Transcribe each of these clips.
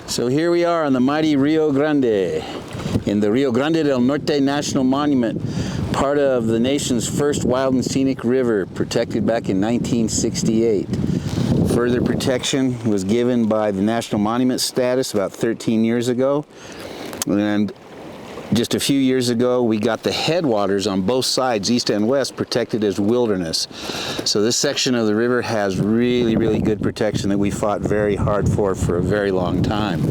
So here we are on the mighty Rio Grande, in the Rio Grande del Norte National Monument, part of the nation's first wild and scenic river, protected back in 1968. Further protection was given by the National Monument status about 13 years ago, and just a few years ago we got the headwaters on both sides, east and west, protected as wilderness. So this section of the river has really good protection that we fought very hard for a very long time.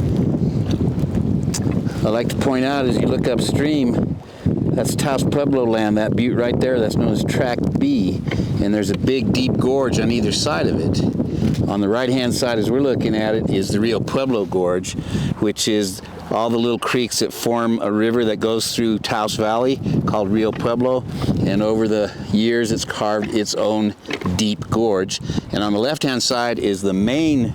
I'd like to point out, as you look upstream, that's Taos Pueblo land, that butte right there, that's known as Tract B, and there's a big deep gorge on either side of it. On the right hand side, as we're looking at it, is the Rio Pueblo Gorge, which is all the little creeks that form a river that goes through Taos Valley called Rio Pueblo, and over the years it's carved its own deep gorge. And on the left hand side is the main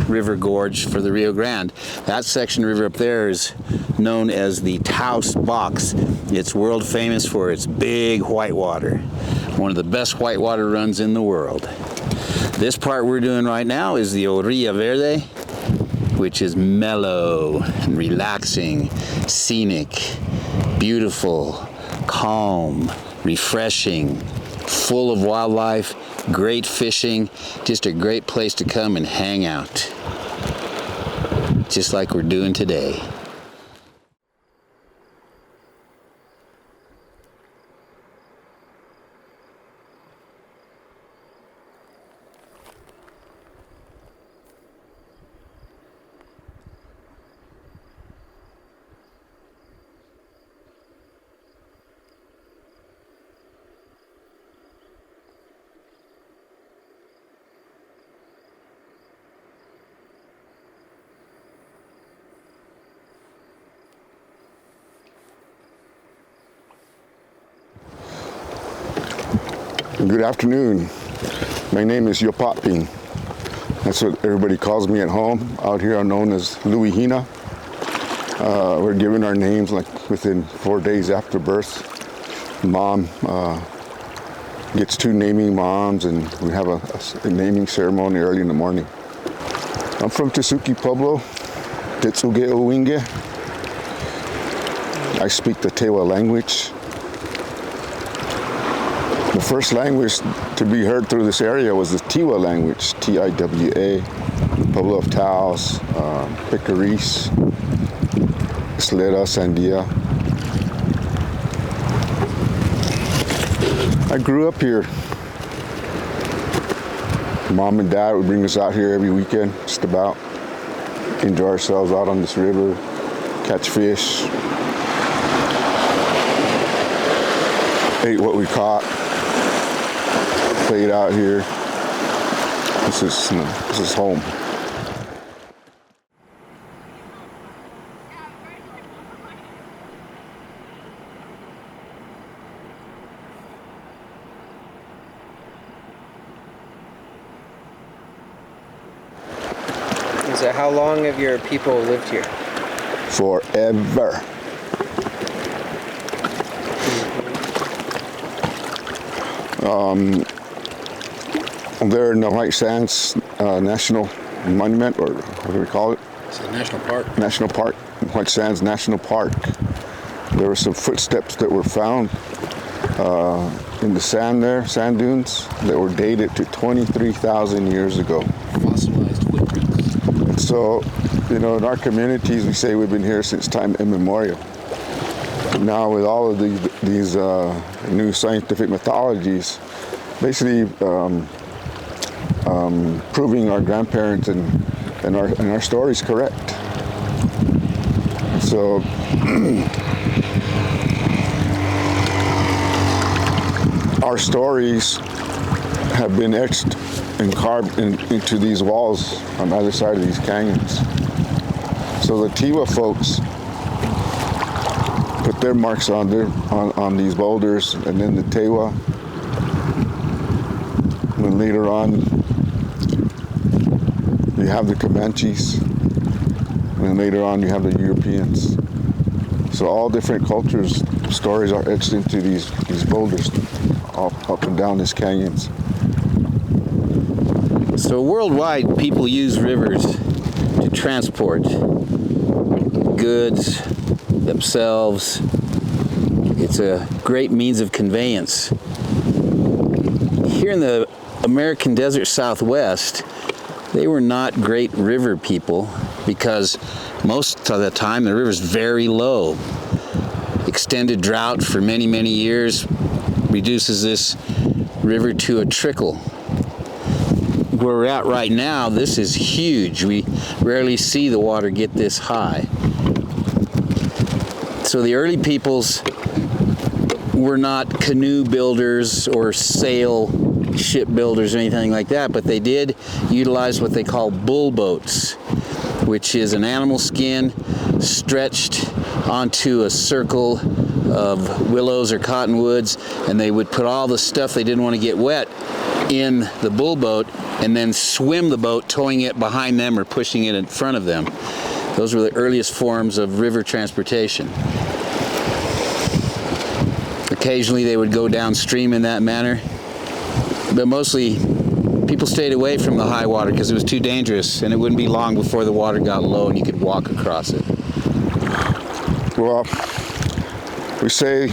river gorge for the Rio Grande. That section of river up there is known as the Taos Box. It's world famous for its big whitewater, one of the best whitewater runs in the world. This part we're doing right now is the Orilla Verde, which is mellow and relaxing, scenic, beautiful, calm, refreshing, full of wildlife, great fishing, just a great place to come and hang out, just like we're doing today. Good afternoon. My name is Yopaping. That's what everybody calls me at home. Out here I'm known as Louie Hena. We're given our names like within 4 days after birth. Mom gets 2 naming moms, and we have a naming ceremony early in the morning. I'm from Tesuque, Pueblo, Tesuque Owinge. I speak the Tewa language. The first language to be heard through this area was the Tiwa language, T-I-W-A, Pueblo of Taos, Picaris, Isleta, Sandia. I grew up here. Mom and Dad would bring us out here every weekend, just about. Enjoy ourselves out on this river, catch fish, ate what we caught. Played out here. This is home. So how long have your people lived here? Forever. They're in the White Sands National Monument, or what do we call it? It's a national park. National Park, White Sands National Park. There were some footsteps that were found in the sand there, sand dunes, that were dated to 23,000 years ago. Fossilized footprints. So, you know, in our communities, we say we've been here since time immemorial. Now, with all of these new scientific methodologies, basically proving our grandparents and our stories correct. So our stories have been etched and carved into these walls on either side of these canyons. So the Tiwa folks put their marks on these boulders, and then the Tewa. And then later on, you have the Comanches, and then later on you have the Europeans. So all different cultures' stories are etched into these boulders up and down these canyons. So worldwide, people use rivers to transport goods themselves. It's a great means of conveyance. Here in the American desert Southwest, they were not great river people because most of the time the river's very low. Extended drought for many, many years reduces this river to a trickle. Where we're at right now, this is huge. We rarely see the water get this high. So the early peoples were not canoe builders or sail ship builders or anything like that, but they did utilize what they call bull boats, which is an animal skin stretched onto a circle of willows or cottonwoods, and they would put all the stuff they didn't want to get wet in the bull boat and then swim the boat, towing it behind them or pushing it in front of them. Those were the earliest forms of river transportation. Occasionally they would go downstream in that manner, but mostly people stayed away from the high water because it was too dangerous, and it wouldn't be long before the water got low and you could walk across it. Well, we say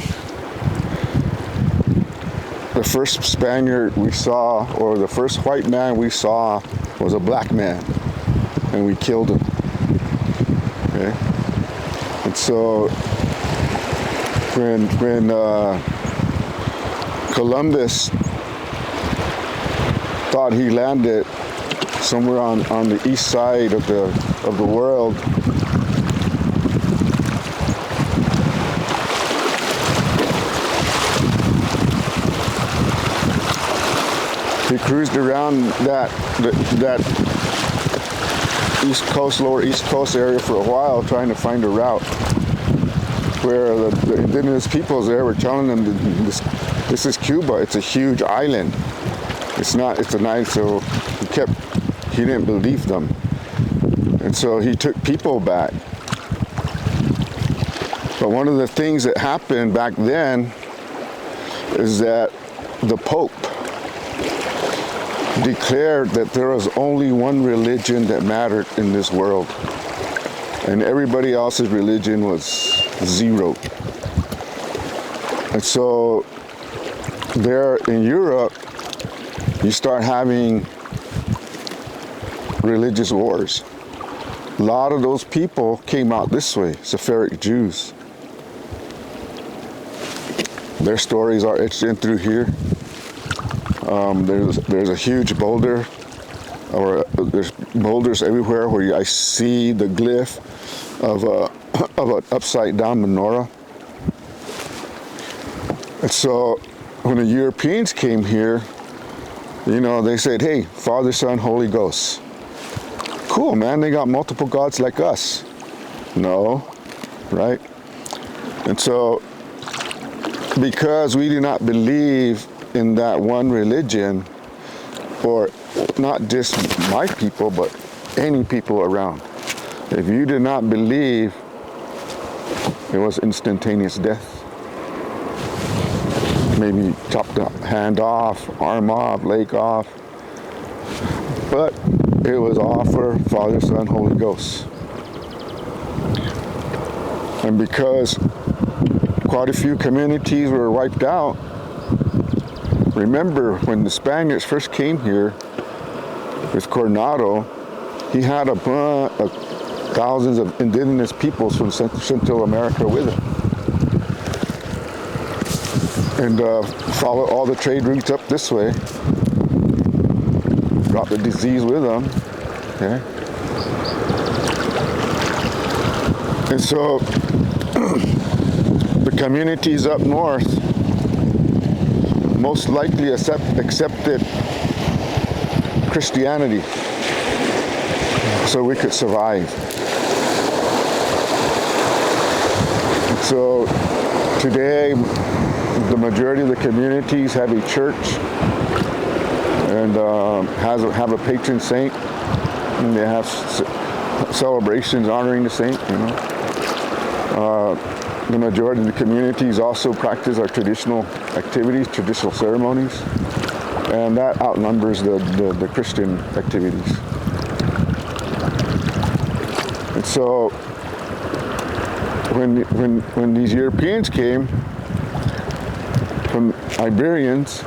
the first Spaniard we saw, or the first white man we saw, was a black man, and we killed him. Okay? And so when Columbus thought he landed somewhere on the east side of the world, he cruised around that east coast, lower east coast area for a while, trying to find a route where the indigenous peoples there were telling them that this is Cuba. It's a huge island. It's not. It's an island. So he didn't believe them, and so he took people back. But one of the things that happened back then is that the Pope declared that there was only one religion that mattered in this world, and everybody else's religion was zero. And so there in Europe, you start having religious wars. A lot of those people came out this way, Sephardic Jews. Their stories are etched in through here. There's a huge boulder, or there's boulders everywhere where I see the glyph of an upside down menorah. And so when the Europeans came here, you know, they said, hey, Father, Son, Holy Ghost. Cool, man, they got multiple gods like us. No, right? And so because we do not believe in that one religion, or not just my people, but any people around. If you did not believe, it was instantaneous death. Maybe chop the hand off, arm off, leg off. But it was all for Father, Son, Holy Ghost. And because quite a few communities were wiped out, remember when the Spaniards first came here with Coronado, he had a bunch of thousands of indigenous peoples from Central America with him. And followed all the trade routes up this way. Brought the disease with them. Okay? And so the communities up north most likely accepted Christianity so we could survive. And so today, the majority of the communities have a church and have a patron saint, and they have celebrations honoring the saint. You know, the majority of the communities also practice our traditional activities, traditional ceremonies, and that outnumbers the Christian activities. So when these Europeans came from Iberians,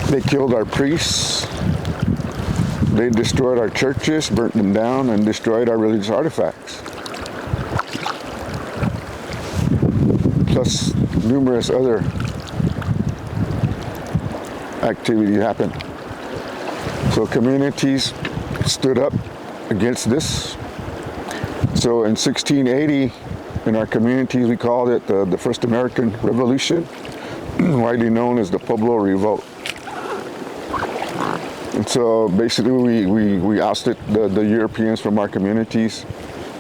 they killed our priests. They destroyed our churches, burnt them down, and destroyed our religious artifacts. Plus numerous other activity happened. So communities stood up against this. So in 1680, in our communities, we called it the First American Revolution, widely known as the Pueblo Revolt. And so basically we ousted the Europeans from our communities,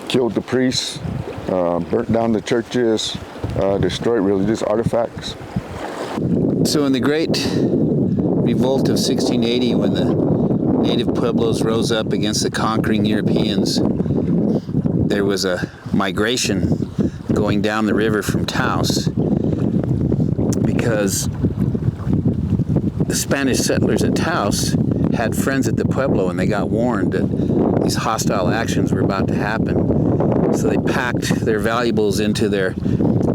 killed the priests, burnt down the churches, destroyed religious artifacts. So in the Great Revolt of 1680, when the native Pueblos rose up against the conquering Europeans, there was a migration going down the river from Taos because the Spanish settlers at Taos had friends at the Pueblo, and they got warned that these hostile actions were about to happen. So they packed their valuables into their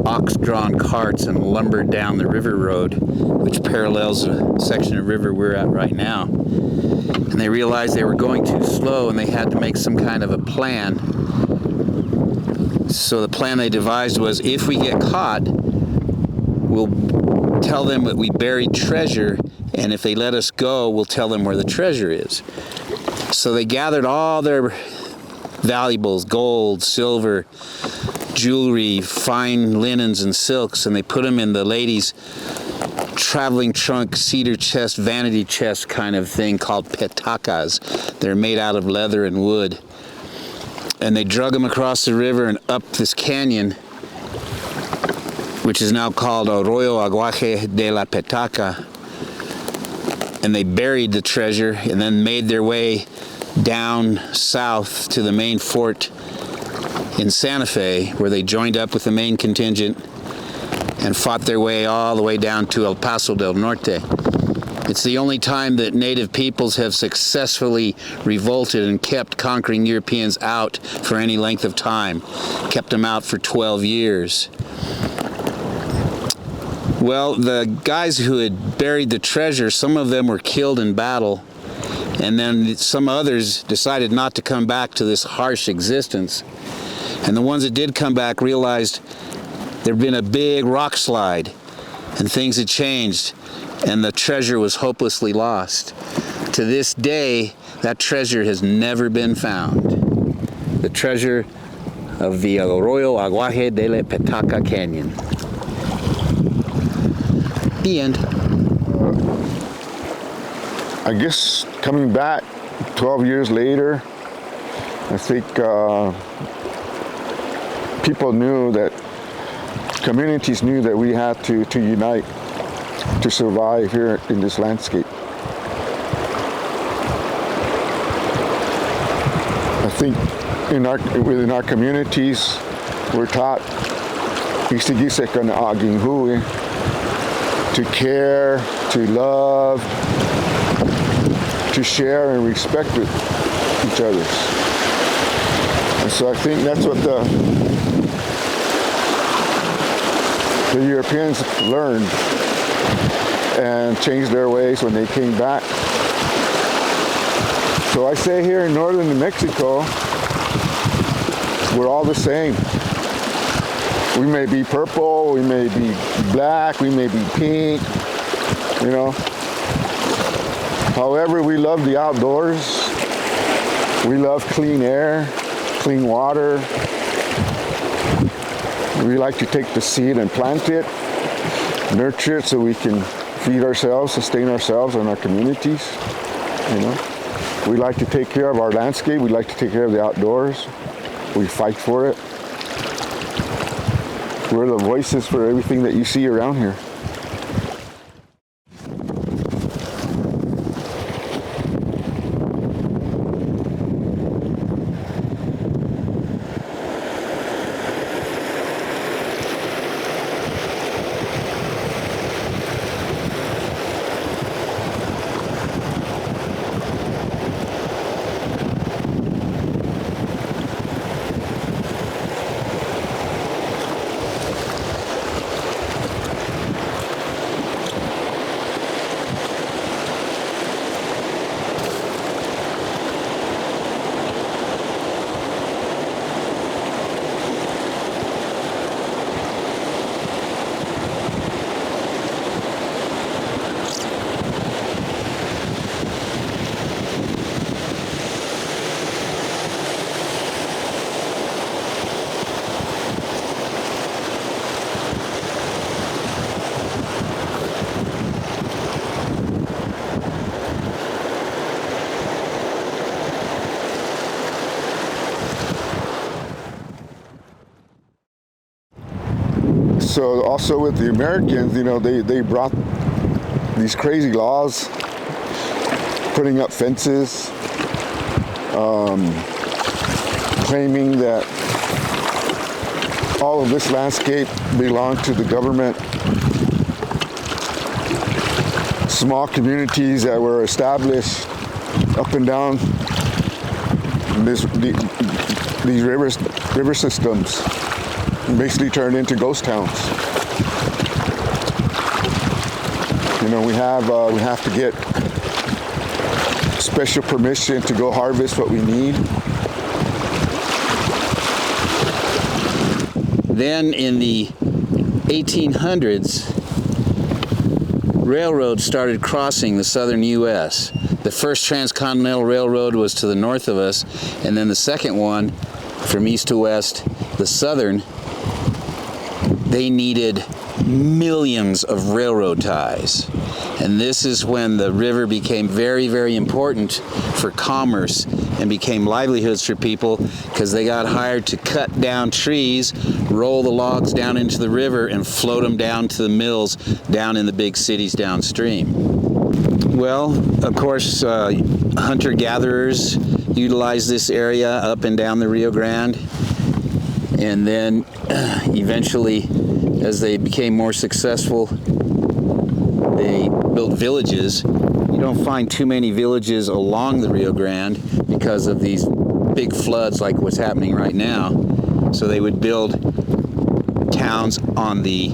ox-drawn carts and lumbered down the river road, which parallels the section of river we're at right now. And they realized they were going too slow, and they had to make some kind of a plan. So the plan they devised was, if we get caught, we'll tell them that we buried treasure, and if they let us go, we'll tell them where the treasure is. So they gathered all their valuables, gold, silver, jewelry, fine linens and silks, and they put them in the ladies' traveling trunk, cedar chest, vanity chest kind of thing called petacas. They're made out of leather and wood. And they drug them across the river and up this canyon, which is now called Arroyo Aguaje de la Petaca. And they buried the treasure and then made their way down south to the main fort in Santa Fe, where they joined up with the main contingent and fought their way all the way down to El Paso del Norte. It's the only time that native peoples have successfully revolted and kept conquering Europeans out for any length of time. Kept them out for 12 years. Well, the guys who had buried the treasure, some of them were killed in battle, and then some others decided not to come back to this harsh existence. And the ones that did come back realized there'd been a big rock slide, and things had changed, and the treasure was hopelessly lost. To this day, that treasure has never been found. The treasure of the Arroyo Aguaje de la Petaca Canyon. The end. I guess coming back 12 years later, I think people knew that, communities knew that we had to unite to survive here in this landscape. I think within our communities, we're taught to care, to love, to share and respect with each other. And so I think that's what the Europeans learned and changed their ways when they came back. So I say here in northern New Mexico, we're all the same. We may be purple, we may be black, we may be pink, you know. However, we love the outdoors. We love clean air, clean water. We like to take the seed and plant it, nurture it so we can feed ourselves, sustain ourselves and our communities, you know. We like to take care of our landscape. We like to take care of the outdoors. We fight for it. We're the voices for everything that you see around here. So also with the Americans, you know, they brought these crazy laws, putting up fences, claiming that all of this landscape belonged to the government. Small communities that were established up and down these river systems basically turned into ghost towns. You know, we have to get special permission to go harvest what we need. Then in the 1800s, railroads started crossing the southern U.S. The first transcontinental railroad was to the north of us, and then the second one from east to west, the southern, they needed millions of railroad ties. And this is when the river became very, very important for commerce and became livelihoods for people, because they got hired to cut down trees, roll the logs down into the river, and float them down to the mills down in the big cities downstream. Well, of course, hunter-gatherers utilized this area up and down the Rio Grande, and then eventually, as they became more successful, they built villages. You don't find too many villages along the Rio Grande because of these big floods like what's happening right now. So they would build towns on the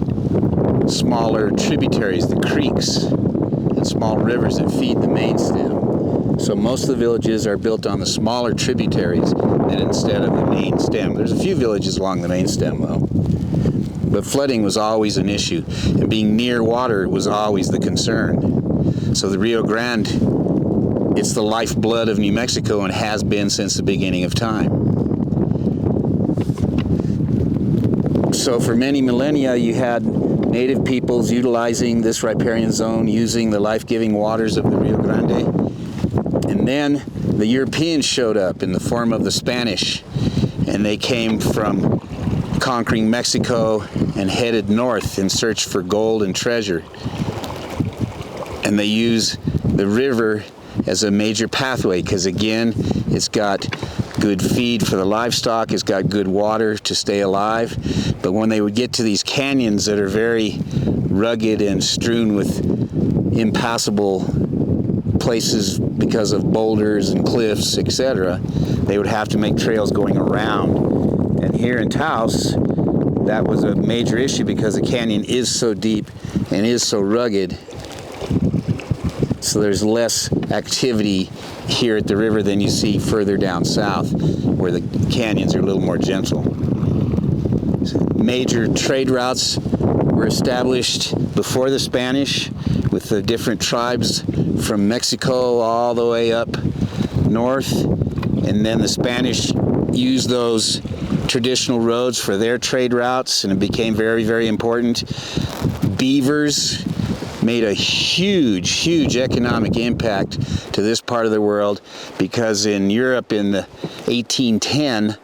smaller tributaries, the creeks and small rivers that feed the main stem. So most of the villages are built on the smaller tributaries and instead of the main stem. There's a few villages along the main stem though. But flooding was always an issue, and being near water was always the concern. So the Rio Grande, it's the lifeblood of New Mexico and has been since the beginning of time. So for many millennia, you had native peoples utilizing this riparian zone, using the life-giving waters of the Rio Grande. And then the Europeans showed up in the form of the Spanish, and they came from conquering Mexico and headed north in search for gold and treasure. And they use the river as a major pathway because, again, it's got good feed for the livestock, it's got good water to stay alive. But when they would get to these canyons that are very rugged and strewn with impassable places because of boulders and cliffs, etc., they would have to make trails going around. And here in Taos, that was a major issue because the canyon is so deep and is so rugged. So there's less activity here at the river than you see further down south, where the canyons are a little more gentle. Major trade routes were established before the Spanish with the different tribes from Mexico all the way up north. And then the Spanish used those traditional roads for their trade routes, and it became very, very important. Beavers made a huge, huge economic impact to this part of the world, because in Europe in the 1810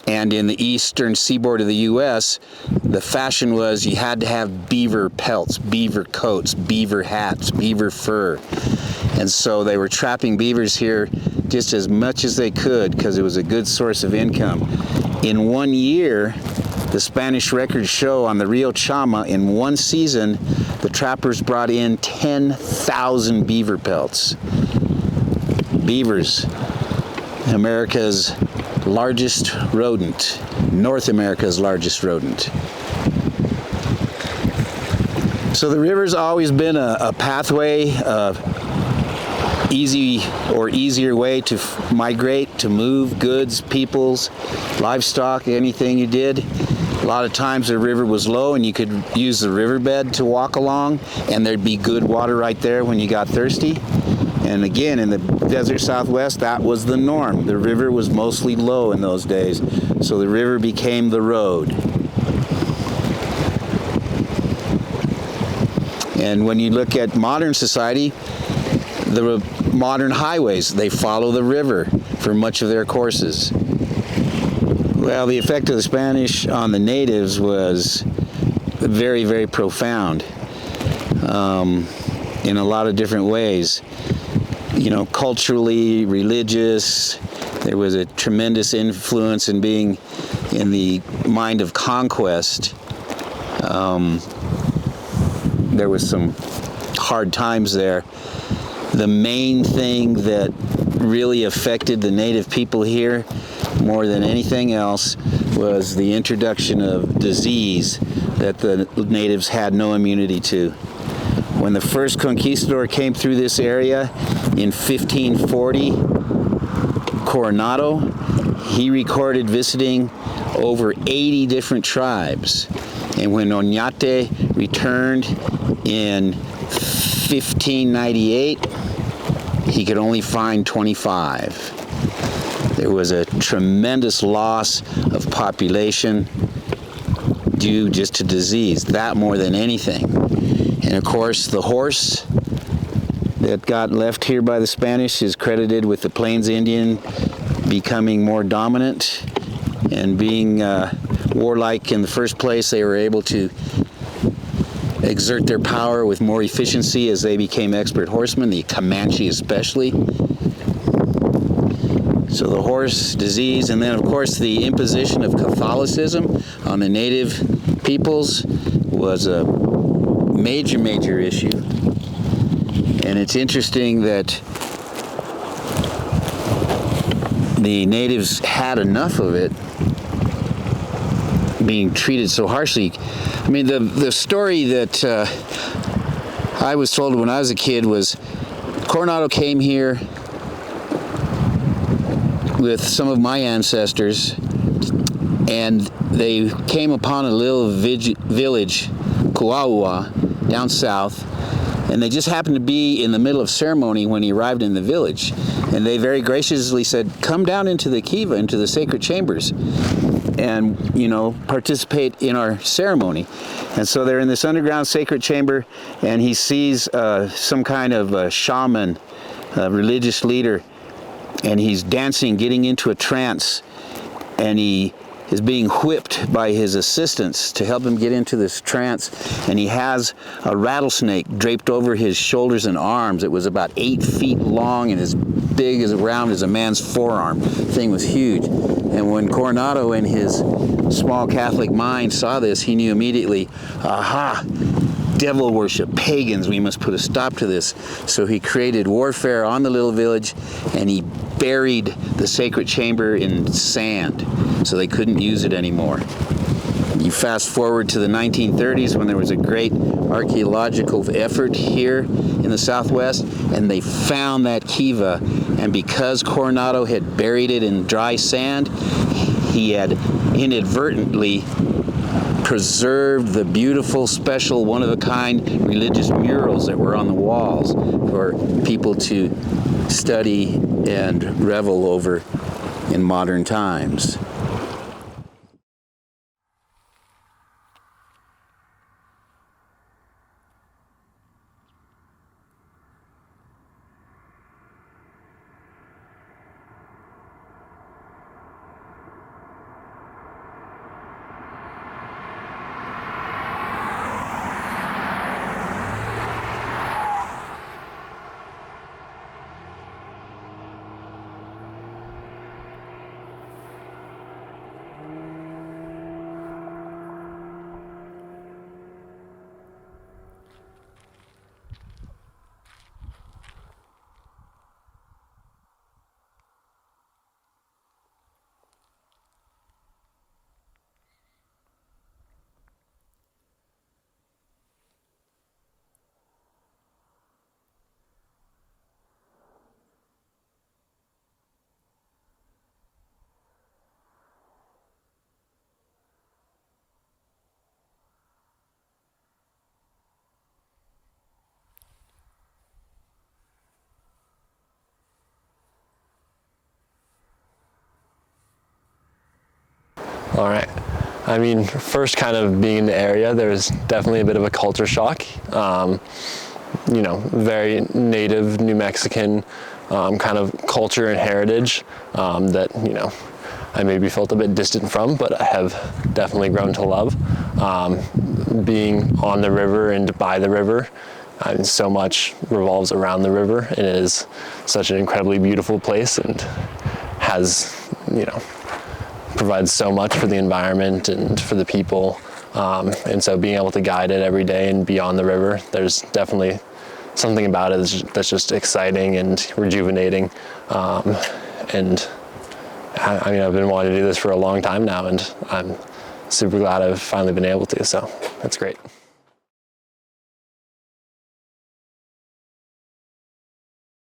and in the eastern seaboard of the U.S., the fashion was you had to have beaver pelts, beaver coats, beaver hats, beaver fur. And so they were trapping beavers here just as much as they could because it was a good source of income. In 1 year, the Spanish records show on the Rio Chama, in one season, the trappers brought in 10,000 beaver pelts. Beavers, America's largest rodent, North America's largest rodent. So the river's always been a pathway, easy or easier way to migrate, to move goods, peoples, livestock, anything you did. A lot of times the river was low and you could use the riverbed to walk along, and there'd be good water right there when you got thirsty. And again, in the desert Southwest, that was the norm. The river was mostly low in those days, so the river became the road. And when you look at modern society, the modern highways, they follow the river for much of their courses. Well, the effect of the Spanish on the natives was very, very profound in a lot of different ways. You know, culturally, religious. There was a tremendous influence in being in the mind of conquest. There was some hard times there. The main thing that really affected the native people here more than anything else was the introduction of disease that the natives had no immunity to. When the first conquistador came through this area in 1540, Coronado, he recorded visiting over 80 different tribes. And when Oñate returned in 1598, he could only find 25. There was a tremendous loss of population due just to disease, that more than anything. And of course, the horse that got left here by the Spanish is credited with the Plains Indian becoming more dominant and being warlike in the first place. They were able to exert their power with more efficiency as they became expert horsemen, the Comanche especially. So the horse disease, and then of course the imposition of Catholicism on the native peoples was a major, major issue. And it's interesting that the natives had enough of it being treated so harshly. I mean, the story that I was told when I was a kid was Coronado came here with some of my ancestors, and they came upon a little village, Kuaua, down south, and they just happened to be in the middle of ceremony when he arrived in the village. And they very graciously said, come down into the kiva, into the sacred chambers, and, you know, participate in our ceremony. And so they're in this underground sacred chamber, and he sees some kind of shaman, a religious leader, and he's dancing, getting into a trance, and he is being whipped by his assistants to help him get into this trance, and he has a rattlesnake draped over his shoulders and arms. It was about 8 feet long and as big as around as a man's forearm. The thing was huge. And when Coronado in his small Catholic mind saw this, he knew immediately, aha, devil worship, pagans, we must put a stop to this. So he created warfare on the little village, and he buried the sacred chamber in sand so they couldn't use it anymore. You fast forward to the 1930s when there was a great archaeological effort here in the Southwest, and they found that kiva, and because Coronado had buried it in dry sand, he had inadvertently preserved the beautiful, special, one-of-a-kind religious murals that were on the walls for people to study and revel over in modern times. All right. I mean, first kind of being in the area, there's definitely a bit of a culture shock. You know, very native New Mexican kind of culture and heritage that, you know, I maybe felt a bit distant from, but I have definitely grown to love. being on the river and by the river. So much revolves around the river, and it is such an incredibly beautiful place, and has, provides so much for the environment and for the people. And so being able to guide it every day and be on the river, there's definitely something about it that's just exciting and rejuvenating. And I've been wanting to do this for a long time now, and I'm super glad I've finally been able to, so that's great.